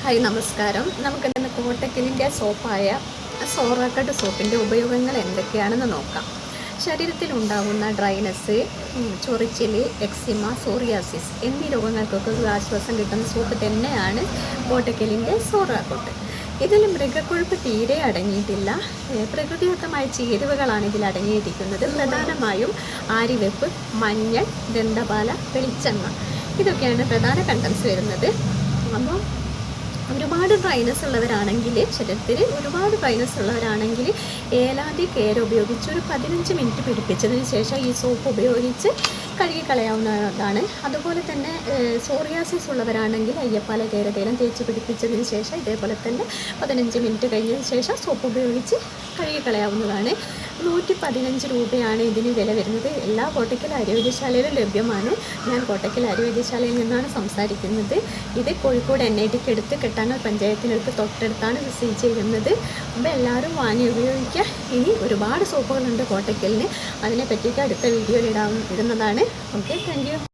Hi നമസ്കാരം. നമുക്കിന്ന് കോട്ടക്കലിൻ്റെ സോപ്പായ സോറാക്കട്ട് സോപ്പിൻ്റെ ഉപയോഗങ്ങൾ എന്തൊക്കെയാണെന്ന് നോക്കാം. ശരീരത്തിലുണ്ടാകുന്ന ഡ്രൈനസ്, ചൊറിച്ചിൽ, എക്സിമ, സോറിയാസിസ് എന്നീ രോഗങ്ങൾക്കൊക്കെ ആശ്വാസം കിട്ടുന്ന സോപ്പ് തന്നെയാണ് കോട്ടക്കലിൻ്റെ സോറാക്കട്ട്. ഇതിൽ മൃഗക്കൊഴുപ്പ് തീരെ അടങ്ങിയിട്ടില്ല. പ്രകൃതിദത്തമായ ചേരുവകളാണ് ഇതിൽ അടങ്ങിയിരിക്കുന്നത്. പ്രധാനമായും ആര്യവേപ്പ്, മഞ്ഞൾ, ദന്തപാല, വെളിച്ചെണ്ണ ഇതൊക്കെയാണ് പ്രധാന കണ്ടൻസ് വരുന്നത്. അപ്പോൾ ഒരുപാട് ഡ്രൈനസ് ഉള്ളവരാണെങ്കിൽ, ശരീരത്തിൽ ഒരുപാട് ഡ്രൈനസ് ഉള്ളവരാണെങ്കിൽ ഏലാതി കേര ഉപയോഗിച്ച് ഒരു 15 മിനിറ്റ് പിടിപ്പിച്ചതിന് ശേഷം ഈ സോപ്പ് ഉപയോഗിച്ച് കഴുകിക്കളയാവുന്നതാണ്. അതുപോലെ തന്നെ സോറിയാസിസ് ഉള്ളവരാണെങ്കിൽ അയ്യപ്പാല കേര തൈലം തേച്ച് പിടിപ്പിച്ചതിന് ശേഷം ഇതേപോലെ തന്നെ 15 മിനിറ്റ് കഴിഞ്ഞതിന് ശേഷം സോപ്പ് ഉപയോഗിച്ച് കഴുകിക്കളയാവുന്നതാണ്. 115 രൂപയാണ് ഇതിന് വില വരുന്നത്. എല്ലാ കോട്ടക്കൽ ആര്യവൈദ്യശാലയിലും ലഭ്യമാണ്. ഞാൻ കോട്ടക്കൽ ആര്യവൈദ്യശാലയിൽ നിന്നാണ് സംസാരിക്കുന്നത്. ഇത് കോഴിക്കോട് NITക്ക് അടുത്ത് കെട്ടാങ്ങൽ പഞ്ചായത്തിനടുത്ത് തൊട്ടടുത്താണ് സ്ഥിതി ചെയ്യുന്നത്. അപ്പോൾ എല്ലാവരും വാങ്ങി ഉപയോഗിക്കുക. ഇനി ഒരുപാട് സോപ്പുകളുണ്ട് കോട്ടക്കലിന്. അതിനെ പറ്റിയിട്ട് അടുത്ത വീഡിയോയിൽ ഇടുന്നതാണ്. Okay, thank you.